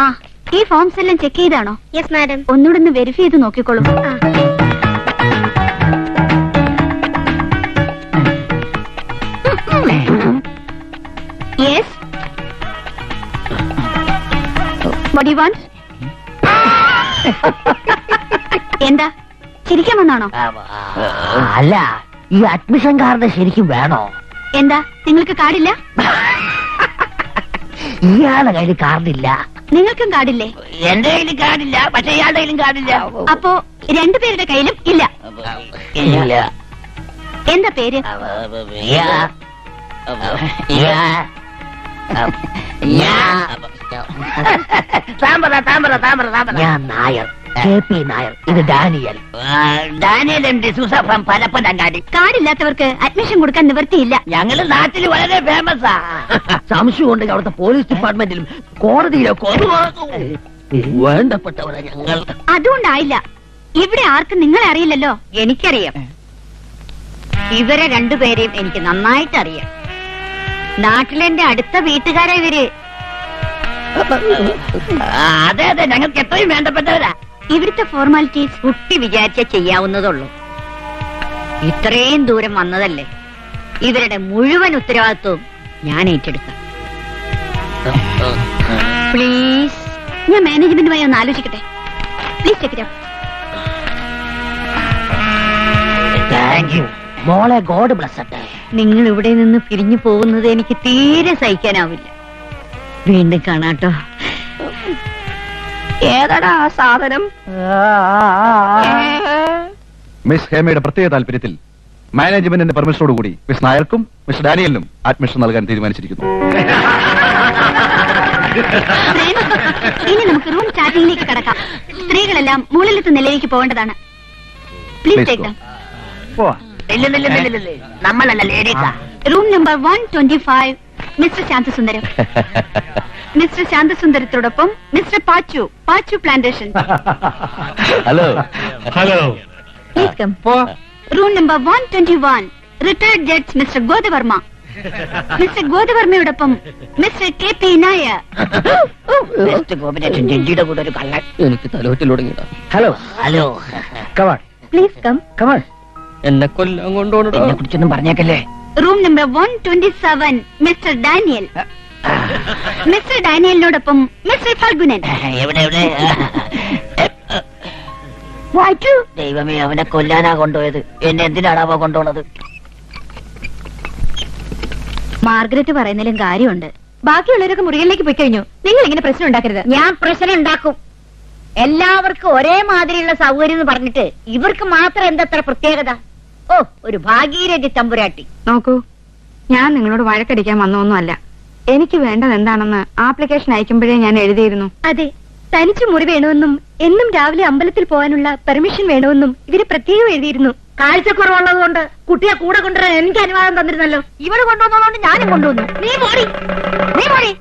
ആ, ഈ ഫോംസ് എല്ലാം ചെക്ക് ചെയ്താണോ? Yes madam. ഒന്നുകൂടെ ഒന്ന് വെരിഫൈ ചെയ്ത് നോക്കിക്കോളൂ. Yes. What do you want? എന്താ ചിരിക്കാൻ വന്നാണോ? അല്ല, ഈ അഡ്മിഷൻ കാർഡ് ശരിക്കും വേണോ? എന്താ നിങ്ങൾക്ക് കാർഡില്ല? ഇയാളുടെ കയ്യിൽ കാർഡില്ല. നിങ്ങൾക്കും കാർഡില്ലേ? എന്റെ കയ്യിൽ കാർഡില്ല, പക്ഷെ ഇയാളുടെ കയ്യിലും കാർഡില്ല. അപ്പോ രണ്ടുപേരുടെ കയ്യിലും ഇല്ല. ഇല്ല. എന്താ പേര്? ഞാൻ നായർ, KP നായർ. ഇത് Daniel. Daniel M D'Souza from Parappanangadi. കാർഡില്ലാത്തവർക്ക് അഡ്മിഷൻ കൊടുക്കാൻ നിവൃത്തിയില്ല. ഞങ്ങള് നാട്ടിൽ വളരെ ഫേമസാ. സംശയം ഉണ്ടെങ്കിൽ അവിടുത്തെ പോലീസ് ഡിപ്പാർട്ട്മെന്റിലും കോടതിയിലൊക്കെ വേണ്ടപ്പെട്ടവരാ ഞങ്ങൾ. അതുകൊണ്ടായില്ല. ഇവിടെ ആർക്കും നിങ്ങളെ അറിയില്ലല്ലോ. എനിക്കറിയാം. ഇവരെ രണ്ടുപേരെയും എനിക്ക് നന്നായിട്ട് അറിയാം. നാട്ടിലെന്റെ അടുത്ത വീട്ടുകാരാ ഇവര്. അതെ അതെ, ഞങ്ങൾക്ക് എത്രയും വേണ്ടപ്പെട്ടവരാ. ഇവിടുത്തെ ഫോർമാലിറ്റീസ് കുട്ടി വിചാരിച്ച ചെയ്യാവുന്നതുള്ളൂ. ഇത്രയും ദൂരം വന്നതല്ലേ, ഇവരുടെ മുഴുവൻ ഉത്തരവാദിത്വവും ഞാൻ ഏറ്റെടുക്കാം. പ്ലീസ്. ഞാൻ മാനേജ്മെന്റുമായി ഒന്ന് ആലോചിക്കട്ടെ. Please take it up. Thank you മോളെ. God bless. നിങ്ങൾ ഇവിടെ നിന്ന് പിരിഞ്ഞു പോകുന്നത് എനിക്ക് തീരെ സഹിക്കാനാവില്ല. വീണ്ടും കാണാട്ടോ. ഏതാടാ ആ സാധനം? മിസ് ഹേമയുടെ പ്രത്യേക താല്പര്യത്തിൽ മാനേജ്മെന്റിന്റെ പെർമിഷനോടുകൂടി മിസ് നായർക്കും മിസ് ഡാനിയലിനും അഡ്മിഷൻ നൽകാൻ തീരുമാനിച്ചിരിക്കുന്നു. ഇനി നമുക്ക് റൂം ചാറ്റിംഗിലേക്ക് കടക്കാം. സ്ത്രീകളെല്ലാം മുകളിലത്തെ നിലയിലേക്ക് പോകേണ്ടതാണ്. Please take them. നമ്മളല്ല ലേഡീസാ. Room number 125 mister Shanthasundaram. Mister ശാന്തസുന്ദരത്തോടൊപ്പം mister Pachu plantation. Hello hello. Please come. Room number 121 retired judge mister Godavarma. Mister ഗോദവർമ്മയോടൊപ്പം മിസ്റ്റർ KP നായർ. കോമ്പിനേഷൻ ജഡ്ജിയുടെ കൂടെ ഒരു കള്ളൻ. എനിക്ക് തലോറ്റൽ തുടങ്ങിയിട്ടാ. Hello hello. Come on please come. Come on. എന്നെ കൊല്ലം കൊണ്ടുപോകണം. എന്നെ കുറിച്ചൊന്നും പറഞ്ഞേക്കല്ലേ. Room number 127 mister Daniel. Mister ഡാനിയലിനോടൊപ്പം മിസ്റ്റർ ഫൽഗുനൻ. എവിടെ എവിടെ? ദൈവമേ, അവനെ കൊല്ലാനാ കൊണ്ടുപോയത്. എന്നെ എന്തിനാണാവോ കൊണ്ടുപോണത്? മാർഗരറ്റ് പറയുന്നതിലും കാര്യമുണ്ട്. ബാക്കിയുള്ളവരൊക്കെ മുറികളിലേക്ക് പോയി കഴിഞ്ഞു. നിങ്ങൾ ഇങ്ങനെ പ്രശ്നം ഉണ്ടാക്കരുത്. ഞാൻ പ്രശ്നം ഉണ്ടാക്കും. എല്ലാവർക്കും ഒരേ മാതിരിയുള്ള സൗകര്യം എന്ന് പറഞ്ഞിട്ട് ഇവർക്ക് മാത്രം എന്തത്ര പ്രത്യേകത? ഓ, ഒരു ഭാഗീരഥി തമ്പുരാട്ടി. നോക്കൂ, ഞാൻ നിങ്ങളോട് വഴക്കടിക്കാൻ വന്നൊന്നുമല്ല. എനിക്ക് വേണ്ടത് എന്താണെന്ന് ആപ്ലിക്കേഷൻ അയക്കുമ്പോഴേ ഞാൻ എഴുതിയിരുന്നു. അതെ, തനിച്ചു മുറി വേണമെന്നും എന്നും രാവിലെ അമ്പലത്തിൽ പോകാനുള്ള പെർമിഷൻ വേണമെന്നും ഇവര് പ്രത്യേകം എഴുതിയിരുന്നു. കാഴ്ചക്കുറവുള്ളത് കൊണ്ട് കുട്ടിയെ കൂടെ കൊണ്ടുവരാൻ എനിക്ക് അനുവാദം തന്നിരുന്നല്ലോ. ഇവള് കൊണ്ടുവന്നതുകൊണ്ട് ഞാനും കൊണ്ടുവന്നു. നീ മോടി.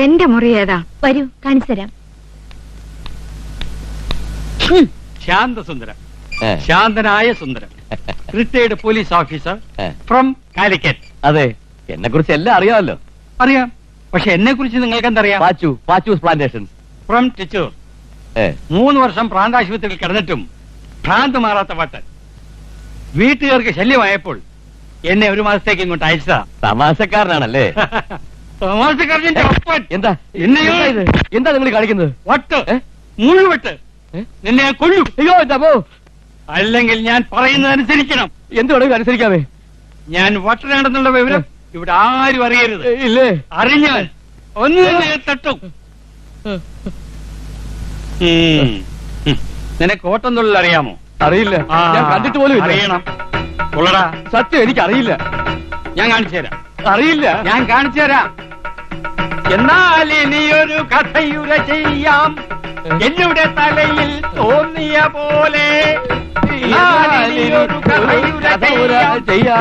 എന്റെ മുറി ഏതാ? വരൂ, കാണിച്ചു തരാം. ശാന്തസുന്ദരം, ശാന്തനായ Sundaram, retired police officer from Calicut. അതെ, എന്നെ കുറിച്ച് എല്ലാം അറിയാമല്ലോ. അറിയാം, പക്ഷെ എന്നെ കുറിച്ച് നിങ്ങൾക്ക് എന്തറിയാം? Pachu plantations from ടിച്ചൂർ. 3 വർഷം പ്രാന്താശുപത്രിയിൽ കിടന്നിട്ടും ഭ്രാന്ത് മാറാത്ത വട്ടൻ. വീട്ടുകാർക്ക് ശല്യമായപ്പോൾ എന്നെ 1 മാസത്തേക്ക് ഇങ്ങോട്ട് അയച്ചതാ. തമാശക്കാരനാണല്ലേ? തമാശക്കാരന്റെ ഒപ്പൻ. എന്താ എന്താ നിങ്ങൾ കാണിക്കുന്നത്? വട്ട്, മുഴുവട്ട്. നിന്നെ ഞാൻ കൊല്ലും. അയ്യോ എന്താ? അല്ലെങ്കിൽ ഞാൻ പറയുന്നതനുസരിക്കണം. എന്ത് വേണമെങ്കിലും അനുസരിക്കാമേ. ഞാൻ വട്ടനാണെന്നുള്ള വിവരം ഇവിടെ ആരും അറിയരുത്. ഇല്ലേ? അറിഞ്ഞാൽ ഒന്ന് തട്ടും. നിനക്ക് ഓട്ടം തൊഴിൽ അറിയാമോ? അറിയില്ല, ഞാൻ കണ്ടിട്ട് പോലും ഇല്ല. അറിയണം. കൊള്ളടാ. സത്യം എനിക്ക് അറിയില്ല. ഞാൻ കാണിച്ചു തരാം. അറിയില്ല. ഞാൻ കാണിച്ചു തരാം. എന്നാൽ ഇനിയൊരു കഥയുര ചെയ്യാം, എന്നുടെ തലയിൽ തോന്നിയ പോലെ.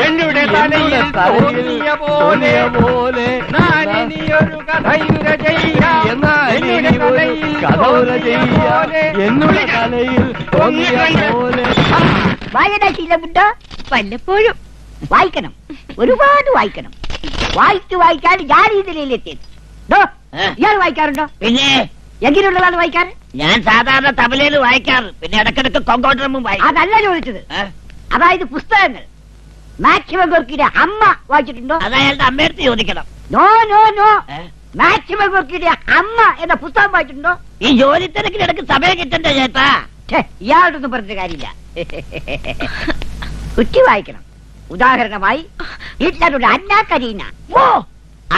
എന്നുടെ തലയിൽ തോന്നിയ പോലെ ഞാനിനിയൊരു കഥയുര ചെയ്യാം. എന്നുടെ തലയിൽ തോന്നിയ പോലെ. വായനാശീലമുണ്ടോ? വല്ലപ്പോഴും വായിക്കണം, ഒരുപാട് വായിക്കണം. വായിക്കാൻ ഞാൻ ഈ നിലയിലെത്തിയത്. ഇയാൾ വായിക്കാറുണ്ടോ? പിന്നെ എങ്ങനെയുള്ളതാണ് വായിക്കാൻ? ഞാൻ സാധാരണ തബലയിൽ വായിക്കാറ്, പിന്നെ ഇടക്കിടക്ക് കൊങ്കോട്ടറും വായിക്കും. അതല്ല ചോദിച്ചത്. ഏ? അതായത് പുസ്തകങ്ങൾ മാക്സിമം ഗോർക്കിയുടെ അമ്മ വായിച്ചിട്ടുണ്ടോ? അത് അയാളുടെ അമ്മയടുത്ത് ചോദിക്കണം. നോ നോ നോ, ഏ? മാക്സിമം ഗോർക്കിയുടെ അമ്മ എന്ന പുസ്തകം വായിച്ചിട്ടുണ്ടോ? ഈ ജോലി തിരക്കിനിടക്ക് സമയം കിട്ടണ്ടേ ചേട്ടാ? ഛെ, ഇയാളോടൊന്നും പറഞ്ഞിട്ട് കാര്യമില്ല. കുറ്റി വായിക്കണം. ഉദാഹരണമായി ഹിറ്റ്ലറുടെ അന്നാ കരീന. ഓ,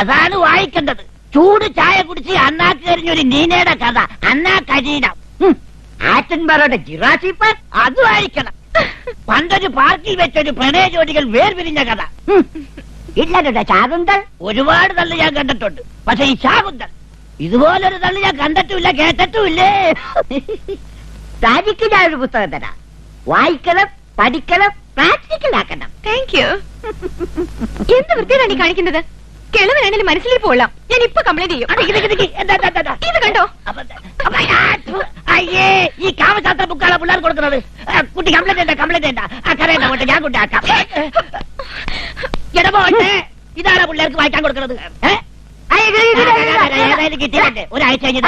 അതാണ് വായിക്കേണ്ടത്. ചൂട് ചായ കുടിച്ച് അണ്ണാക്ക് കരിഞ്ഞൊരു നീനയുടെ കഥ, അന്നാ കരീന. ആറ്റൻബറോയുടെ ജിറാസി പാർക്ക്. അത് വായിക്കണം. പണ്ടൊരു പാർക്കിൽ വെച്ചൊരു പ്രണയ ജോഡികൾ വേർപിരിഞ്ഞ കഥ. ഹിറ്റ്ലറുടെ ശാകുന്തൾ. ഒരുപാട് തള്ളി ഞാൻ കണ്ടിട്ടുണ്ട്, പക്ഷെ ഈ ശാകുന്തൽ ഇതുപോലൊരു തള്ളി ഞാൻ കണ്ടിട്ടുമില്ല, കേട്ടിട്ടുമില്ലേ. തനിക്ക് ഞാൻ ഒരു പുസ്തകം തരാം. വായിക്കണം, പഠിക്കണം, പ്രാക്ടിക്കൽ ആക്കണം. Thank you. എന്ത് വൃത്തിയാണ് ഈ കാണിക്കുന്നത്? കിളവനാണെങ്കിലും മനസ്സിലേക്ക് പോകാം. ഞാൻ ഇപ്പൊ കംപ്ലൈന്റ് ചെയ്യും. ഇത് കണ്ടോ? അയ്യേ, ഈ കാമശാസ്ത്ര ബുക്കാണ് പിള്ളേർ കൊടുക്കുന്നത്. കുട്ടി കംപ്ലൈന്റ് കരയണ്ട, ഞാൻ കൊണ്ടാക്കാം. ഇടപോട്ടെ, ഇതാണ് പിള്ളേർക്ക് വായിക്കാൻ കൊടുക്കുന്നത്. ഏതായാലും കിട്ടിയില്ലേ, ഒരാഴ്ച കഴിഞ്ഞിട്ട്.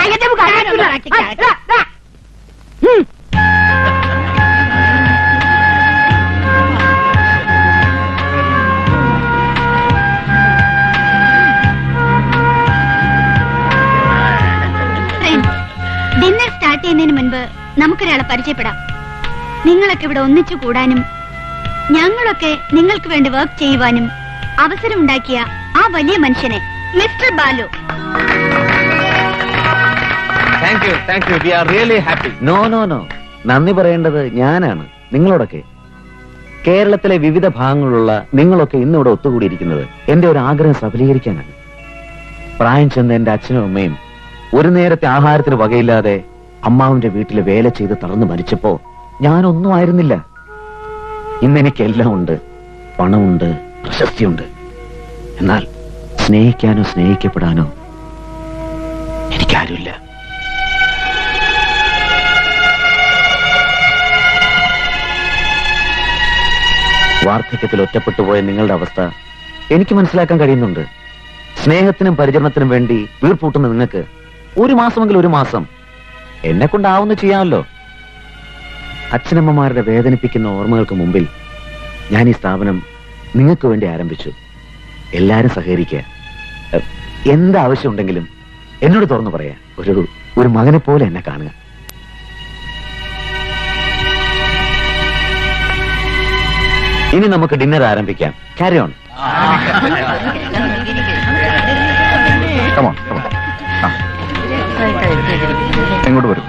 ഡിന്നർ സ്റ്റാർട്ട് ചെയ്യുന്നതിന് മുൻപ് നമുക്കൊരാളെ പരിചയപ്പെടാം. നിങ്ങളൊക്കെ ഇവിടെ ഒന്നിച്ചു കൂടാനും ഞങ്ങളൊക്കെ നിങ്ങൾക്ക് വേണ്ടി വർക്ക് ചെയ്യുവാനും അവസരമുണ്ടാക്കിയ ആ വലിയ മനുഷ്യനെ, mister Balu. Thank you, we are really happy. No no no, നന്ദി പറയേണ്ടത് ഞാനാണ്, നിങ്ങളോടൊക്കെ. കേരളത്തിലെ വിവിധ ഭാഗങ്ങളിലുള്ള നിങ്ങളൊക്കെ ഇന്നിവിടെ ഒത്തുകൂടിയിരിക്കുന്നത് എന്റെ ഒരു ആഗ്രഹം സഫലീകരിക്കാനാണ്. പ്രായം ചെന്ന എന്റെ അച്ഛനും അമ്മയും ഒരു നേരത്തെ ആഹാരത്തിന് വകയില്ലാതെ അമ്മാവിന്റെ വീട്ടിൽ വേല ചെയ്ത് തളർന്നു മരിച്ചപ്പോ ഞാനൊന്നും ആയിരുന്നില്ല. ഇന്നെനിക്കെല്ലാം ഉണ്ട്, പണമുണ്ട്, പ്രശസ്തിയുണ്ട്. എന്നാൽ സ്നേഹിക്കാനോ സ്നേഹിക്കപ്പെടാനോ എനിക്കാരുമില്ല. വാർദ്ധക്യത്തിൽ ഒറ്റപ്പെട്ടുപോയ നിങ്ങളുടെ അവസ്ഥ എനിക്ക് മനസ്സിലാക്കാൻ കഴിയുന്നുണ്ട്. സ്നേഹത്തിനും പരിചരണത്തിനും വേണ്ടി വീർപ്പൂട്ടുന്ന നിങ്ങൾക്ക് ഒരു മാസമെങ്കിൽ ഒരു മാസം എന്നെ കൊണ്ടാവുന്ന ചെയ്യാമല്ലോ. അച്ഛനമ്മമാരുടെ വേദനിപ്പിക്കുന്ന ഓർമ്മകൾക്ക് മുമ്പിൽ ഞാൻ ഈ സ്ഥാപനം നിങ്ങൾക്ക് വേണ്ടി ആരംഭിച്ചു. എല്ലാരും സഹകരിക്കുക. എന്താവശ്യമുണ്ടെങ്കിലും എന്നോട് തുറന്നു പറയാ. ഒരു മകനെ പോലെ എന്നെ കാണുക. ഇനി നമുക്ക് ഡിന്നർ ആരംഭിക്കാം. Carry on. Come on, come on. എങ്ങോട്ട് വരും?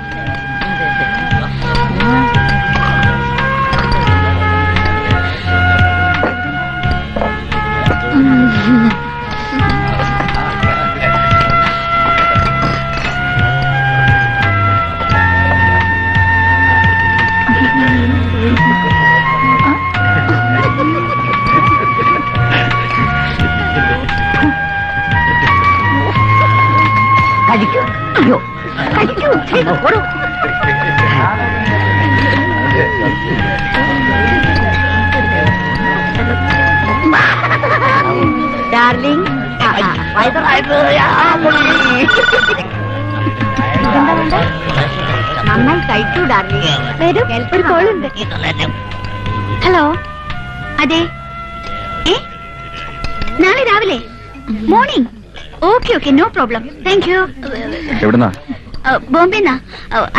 കഴിക്കൂ. അയ്യോ, കഴിക്കൂ. ചെയ്തു കൊടു. ഡാർലിംഗ്, നന്നായി കഴിക്കൂ ഡാർലിംഗ്. വരൂ, ഒരു കോളുണ്ട്. ഹലോ, അതെ. നാളെ രാവിലെ morning. Okay, no problem. Thank you. എവിടുന്നാ? ബോംബെന്നാ.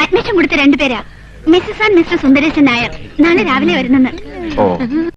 അഡ്മിഷൻ കൊടുത്ത 2 പേരാ, missus and mister Sundaresan Nair. നാളെ രാവിലെ വരുന്നെന്ന്. ഓ,